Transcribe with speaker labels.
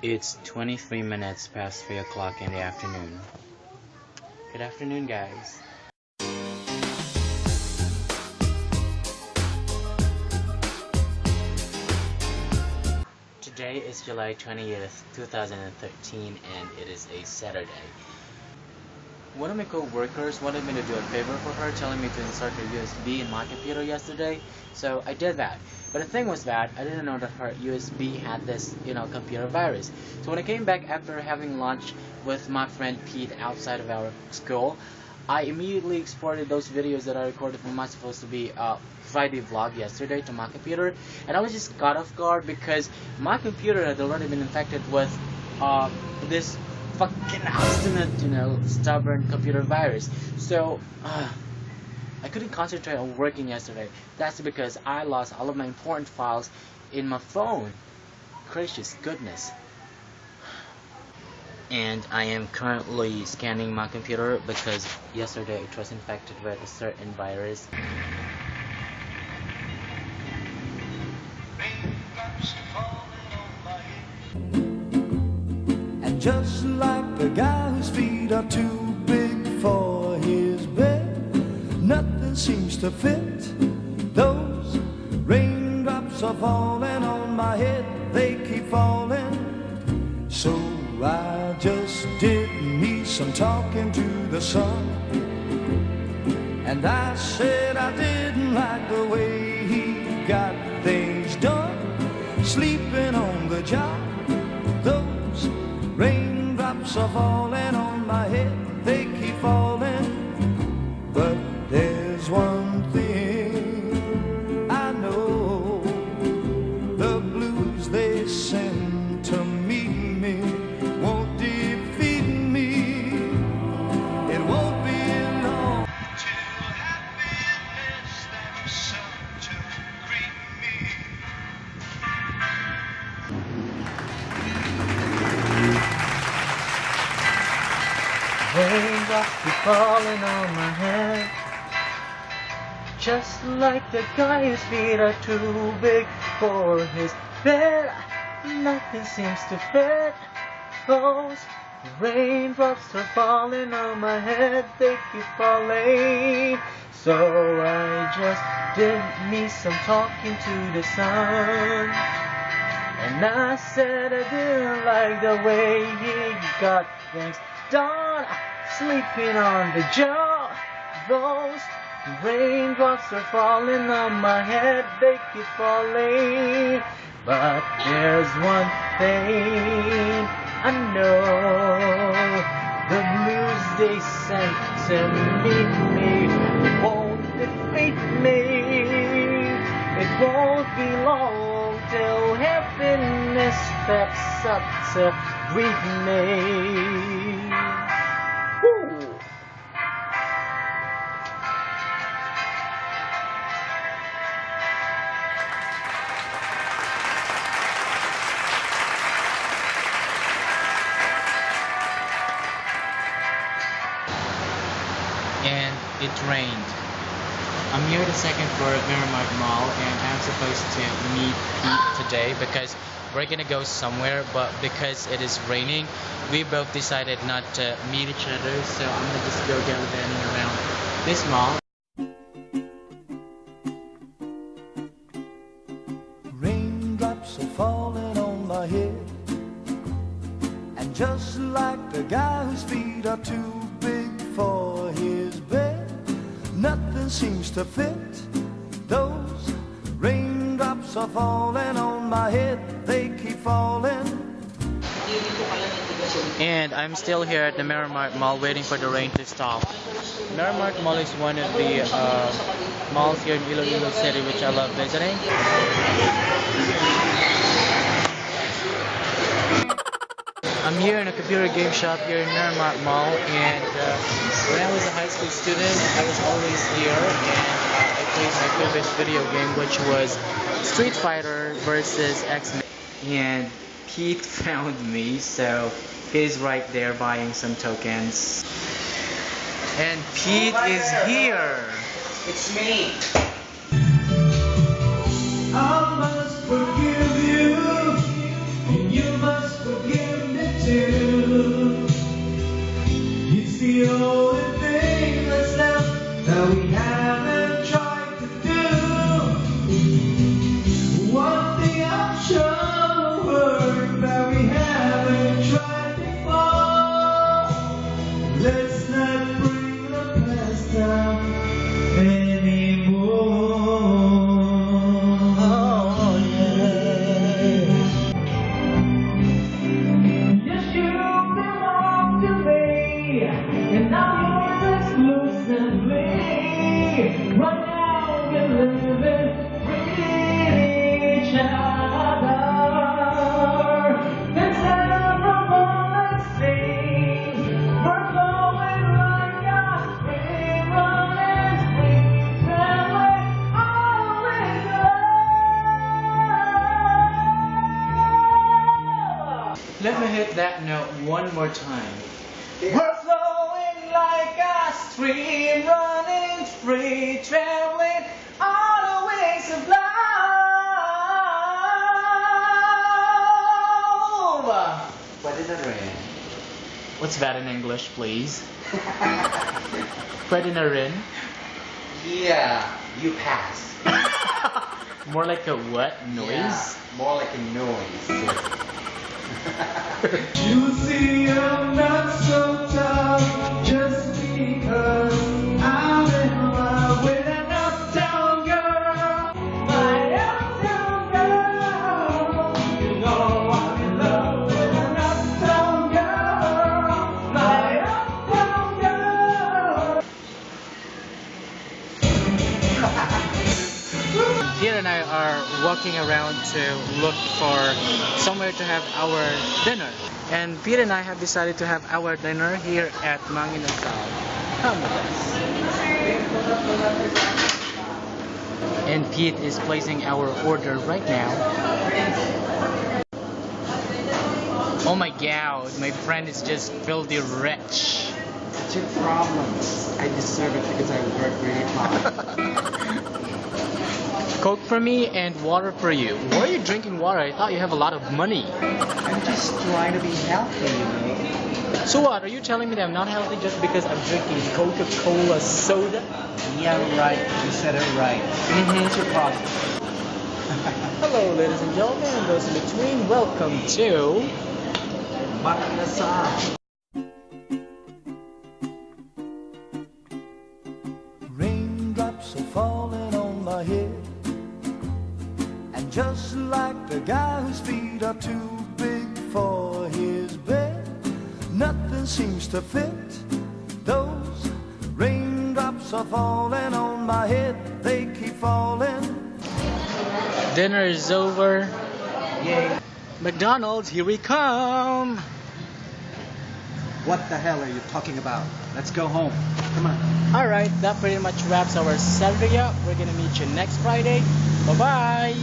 Speaker 1: It's 23 minutes past 3 o'clock in the afternoon. Good afternoon, guys. Today is July 20th, 2013, and it is a Saturday. One of my co-workers wanted me to do a favor for her, telling me to insert her USB in my computer yesterday, so I did that. But the thing was that I didn't know that her USB had this, computer virus. So when I came back after having lunch with my friend Pete outside of our school, I immediately exported those videos that I recorded from my supposed to be Friday vlog yesterday to my computer, and I was just caught off guard because my computer had already been infected with this fucking obstinate, stubborn computer virus. So I couldn't concentrate on working yesterday. That's because I lost all of my important files in my phone. Gracious goodness. And I am currently scanning my computer because yesterday it was infected with a certain virus.
Speaker 2: And just like the guy whose feet are too big for his bed, nothing seems to fit. Those raindrops are falling on my head, they keep falling. So I just did me some talking to the sun, and I said I didn't like the way he got things done, sleeping on the job. Those raindrops are falling on my head, they keep falling. But there's one thing I know, the blues they send to meet me won't defeat me. It won't be long till happiness and sun to greet me.
Speaker 1: Raindrops keep falling on my head, just like the guy whose feet are too big for his bed. Nothing seems to fit. Those raindrops are falling on my head, they keep falling. So I just did me some talking to the sun, and I said I didn't like the way he got things done, sleeping on the job. Those raindrops are falling on my head, they keep falling. But there's one thing I know, the blues they sent to meet me won't defeat me. It won't be long till happiness steps up to greet me. Woo. And it rained. I'm here at the second floor of Miramar Mall, and I'm supposed to meet Pete today because we're gonna go somewhere, but because it is raining, we both decided not to meet each other, so I'm gonna just go gallivanting around this mall.
Speaker 2: Raindrops are falling on my head, and just like the guy whose feet are too big for his bed, nothing seems to fit. Those raindrops are falling on my head, they keep falling.
Speaker 1: And I'm still here at the Miramar Mall waiting for the rain to stop. Miramar Mall is one of the malls here in Iloilo City which I love visiting. I'm here in a computer game shop here in Miramar Mall, and when I was a high school student I was always here, and I played my favorite video game, which was Street Fighter versus X-Men. And Pete found me, so he's right there buying some tokens. And Pete is here!
Speaker 3: It's me!
Speaker 2: I must forgive you, and you must forgive
Speaker 1: Let me hit that note one more time. We're flowing like a stream, running free, traveling on the wings of love. Pwede na rin. What's that in English, please? Pwede na rin?
Speaker 3: Yeah, you pass.
Speaker 1: More like a what? Noise?
Speaker 3: Yeah, more like a noise.
Speaker 2: You see, I'm not so tough just because I'm in love with an uptown girl. My uptown girl. You know I'm in love with an uptown girl. My uptown girl.
Speaker 1: Peter and I are walking around to look for somewhere to have our dinner. And Peter and I have decided to have our dinner here at Mang Inasal. Come with us. And Pete is placing our order right now. Oh my god, my friend is just filthy rich.
Speaker 3: What's your problem? I deserve it because I work really hard.
Speaker 1: Coke for me and water for you. Why are you drinking water? I thought you have a lot of money.
Speaker 3: I'm just trying to be healthy, you know.
Speaker 1: So what? Are you telling me that I'm not healthy just because I'm drinking Coca-Cola soda?
Speaker 3: Yeah, right. You said it right. What's your problem?
Speaker 1: Hello, ladies and gentlemen, and those in between. Welcome to
Speaker 3: Mang Inasal.
Speaker 2: Raindrops are falling on my head, and just like the guy whose feet are too big for his bed, nothing seems to fit. Those raindrops are falling on my head, they keep falling.
Speaker 1: dinner is over.
Speaker 3: Yay.
Speaker 1: McDonald's, here we come.
Speaker 3: What the hell are you talking about? Let's go home. Come on.
Speaker 1: Alright, that pretty much wraps our Saturday up. We're gonna meet you next Friday. Bye-bye.